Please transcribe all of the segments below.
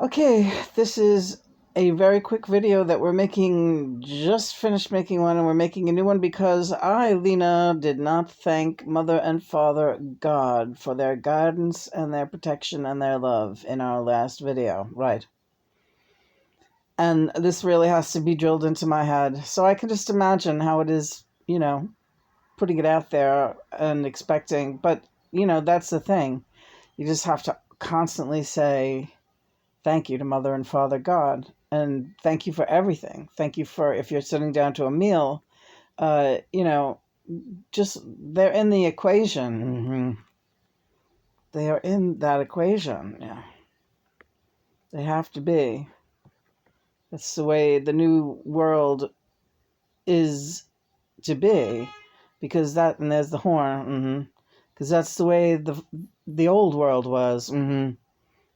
Okay, this is a very quick video that we're making, just finished making one, and we're making a new one because I, Lena, did not thank Mother and Father God for their guidance and their protection and their love in our last video. Right. And this really has to be drilled into my head. So I can just imagine how it is, putting it out there and expecting. But, that's the thing. You just have to constantly say thank you to Mother and Father God. And thank you for everything. Thank you for, if you're sitting down to a meal, uh, you know, just they're in the equation. They are in that equation. Yeah. They have to be. That's the way the new world is to be. Because and there's the horn. Because that's the way the old world was.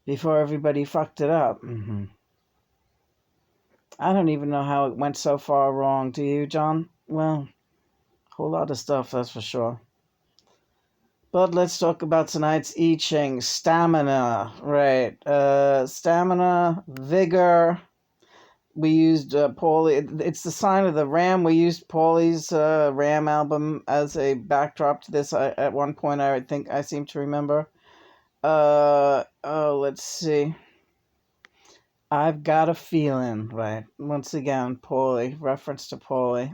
Before everybody fucked it up. I don't even know how it went so far wrong. Do you, John? Well, a whole lot of stuff, that's for sure. But let's talk about tonight's I Ching. Stamina, right. Stamina, vigor. We used Paulie. It's the sign of the Ram. We used Paulie's Ram album as a backdrop to this. At one point, I think I seem to remember. Let's see. I've got a feeling, right? Once again, Paulie, reference to Paulie.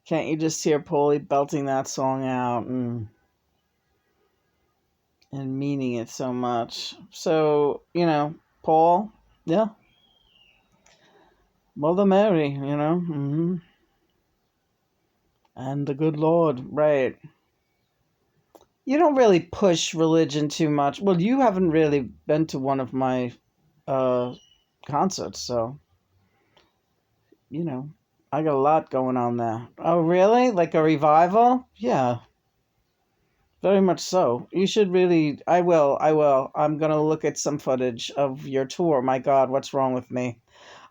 Can't you just hear Paulie belting that song out and meaning it so much? So, Paul, yeah, Mother Mary, and the good Lord, right? You don't really push religion too much. Well, you haven't really been to one of my concerts, so, I got a lot going on there. Oh, really? Like a revival? Yeah. Very much so. You should really. I will. I'm going to look at some footage of your tour. My God, what's wrong with me?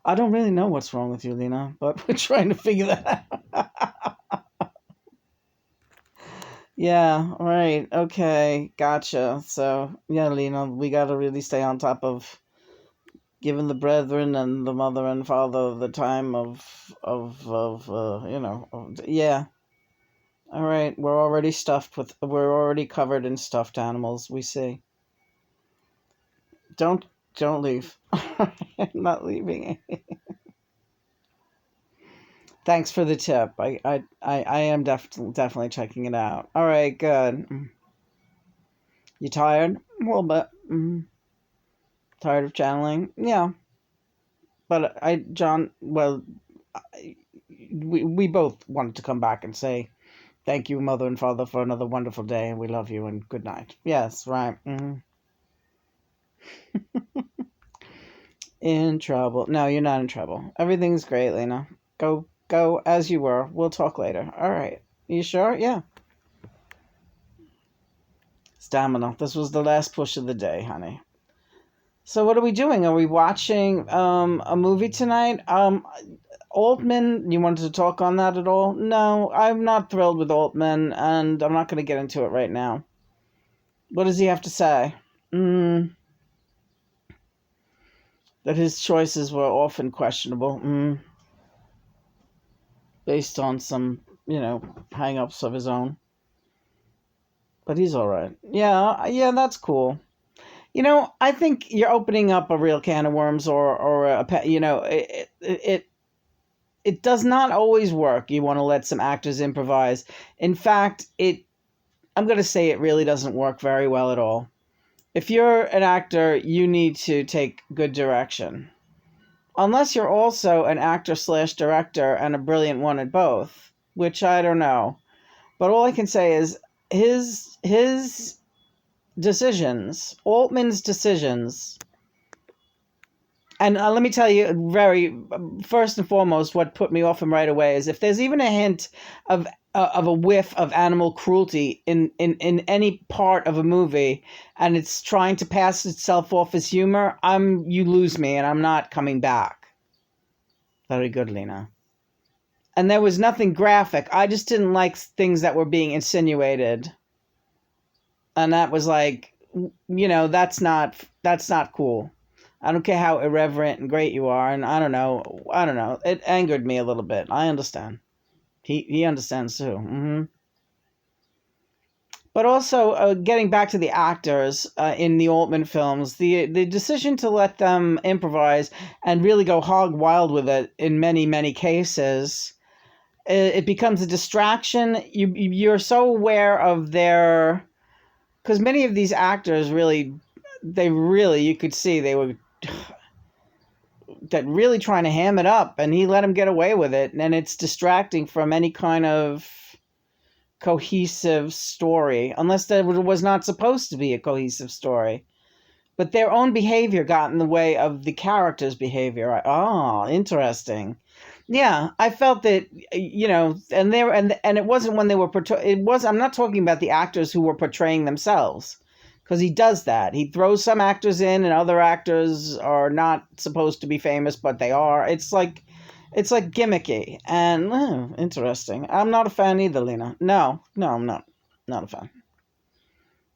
I don't really know what's wrong with you, Lena, but we're trying to figure that out. Yeah, right. Okay. Gotcha. So, yeah, Lena, we got to really stay on top of giving the brethren and the mother and father the time yeah. All right. We're already covered in stuffed animals, we see. Don't leave. I'm not leaving. Thanks for the tip. I am definitely checking it out. All right, good. You tired? A little bit. Tired of channeling? Yeah. But John, well, we both wanted to come back and say thank you, Mother and Father, for another wonderful day, and we love you, and good night. Yes, right. In trouble. No, you're not in trouble. Everything's great, Lena. Go as you were. We'll talk later. All right. You sure? Yeah. Stamina. This was the last push of the day, honey. So what are we doing? Are we watching a movie tonight? Altman, you wanted to talk on that at all? No, I'm not thrilled with Altman, and I'm not going to get into it right now. What does he have to say? That his choices were often questionable, based on some, hang-ups of his own. But he's all right. Yeah, that's cool. I think you're opening up a real can of worms, or it does not always work. You want to let some actors improvise. In fact, I'm going to say it really doesn't work very well at all. If you're an actor, you need to take good direction. Unless you're also an actor / director and a brilliant one at both, which I don't know. But all I can say is his decisions, Altman's decisions. And let me tell you, first and foremost, what put me off him right away is if there's even a hint of a whiff of animal cruelty in any part of a movie, and it's trying to pass itself off as humor, you lose me, and I'm not coming back. Very good, Lena. And there was nothing graphic. I just didn't like things that were being insinuated. And that was like, that's not cool. I don't care how irreverent and great you are, and I don't know. It angered me a little bit. I understand. He understands too. But also, getting back to the actors in the Altman films, the decision to let them improvise and really go hog wild with it in many many cases, it becomes a distraction. You're so aware of their, because many of these actors really, you could see they were that really trying to ham it up, and he let them get away with it, and it's distracting from any kind of cohesive story, unless there was not supposed to be a cohesive story. But their own behavior got in the way of the character's behavior. Oh, interesting. Yeah, I felt that, and they were, and it wasn't when they were it was. I'm not talking about the actors who were portraying themselves, because he does that. He throws some actors in, and other actors are not supposed to be famous, but they are. It's like gimmicky and interesting. I'm not a fan either, Lena. No, I'm not a fan.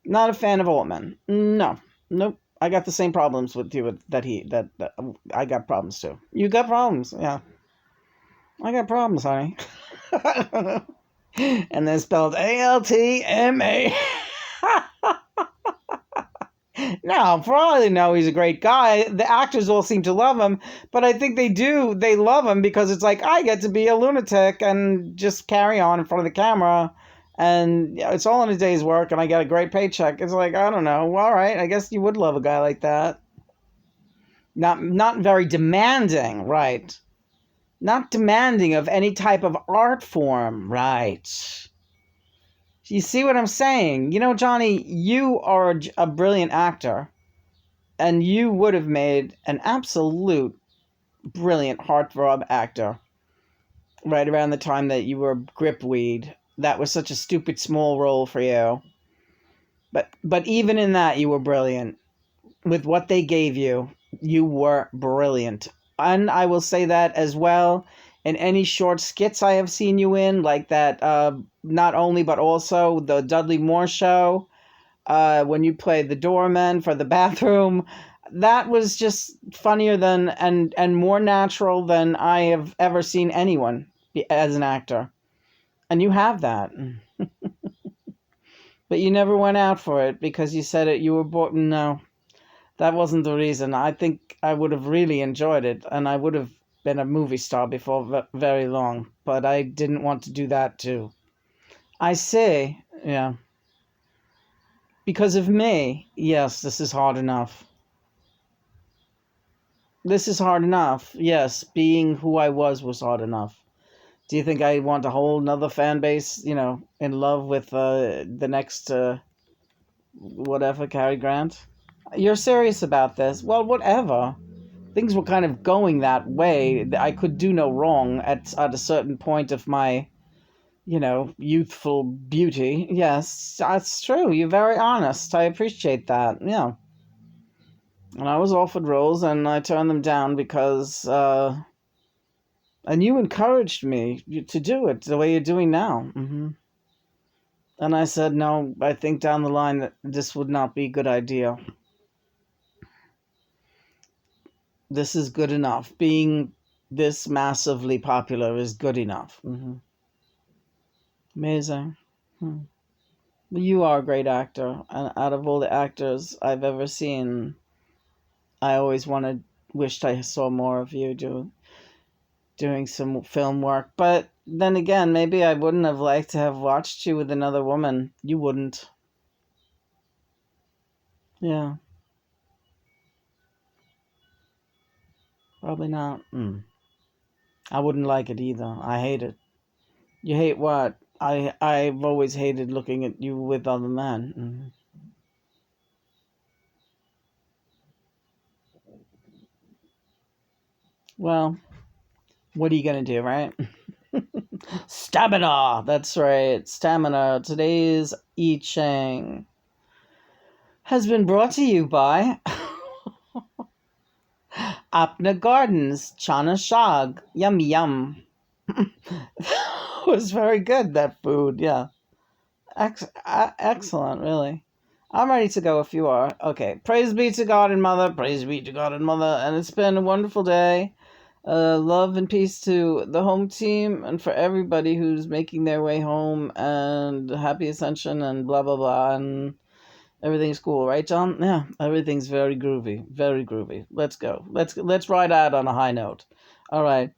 Not a fan of Altman. No, nope. I got the same problems with you that I got problems too. You got problems, yeah. I got problems, honey. And they're spelled Altma. No, for all I know, he's a great guy. The actors all seem to love him, but I think they do. They love him because it's like, I get to be a lunatic and just carry on in front of the camera, and it's all in a day's work, and I get a great paycheck. It's like, I don't know. All right, I guess you would love a guy like that. Not very demanding, right? Not demanding of any type of art form, right? You see what I'm saying? Johnny, you are a brilliant actor, and you would have made an absolute brilliant heartthrob actor right around the time that you were Gripweed. That was such a stupid small role for you. But even in that, you were brilliant. With what they gave you, you were brilliant. And I will say that as well in any short skits I have seen you in, like that, not only but also the Dudley Moore Show, when you played the doorman for the bathroom. That was just funnier than and more natural than I have ever seen anyone as an actor. And you have that. But you never went out for it because you said it, you were bored. No, that wasn't the reason. I think I would have really enjoyed it, and I would have been a movie star before very long. But I didn't want to do that too. I say, yeah. Because of me, yes, this is hard enough. This is hard enough. Yes, being who I was hard enough. Do you think I want a whole nother fan base, in love with the next, whatever, Cary Grant? You're serious about this? Well, whatever. Things were kind of going that way. I could do no wrong at a certain point of my, youthful beauty. Yes, that's true. You're very honest. I appreciate that. Yeah. And I was offered roles and I turned them down because, and you encouraged me to do it the way you're doing now. And I said, no, I think down the line that this would not be a good idea. This is good enough. Being this massively popular is good enough. Amazing. You are a great actor. And out of all the actors I've ever seen, I always wished I saw more of you doing some film work. But then again, maybe I wouldn't have liked to have watched you with another woman. You wouldn't. Yeah. Probably not. I wouldn't like it either. I hate it. You hate what? I've always hated looking at you with other men. Well, what are you gonna do, right? Stamina. That's right. Stamina. Today's I Ching has been brought to you by Apna Gardens, Chana Shag. Yum yum. It was very good, that food. Yeah. Excellent, really. I'm ready to go if you are. Okay. Praise be to God and Mother. Praise be to God and Mother. And it's been a wonderful day. Love and peace to the home team and for everybody who's making their way home, and happy ascension and blah, blah, blah. And everything's cool, right, John? Yeah, everything's very groovy. Very groovy. Let's go. Let's ride out on a high note. All right.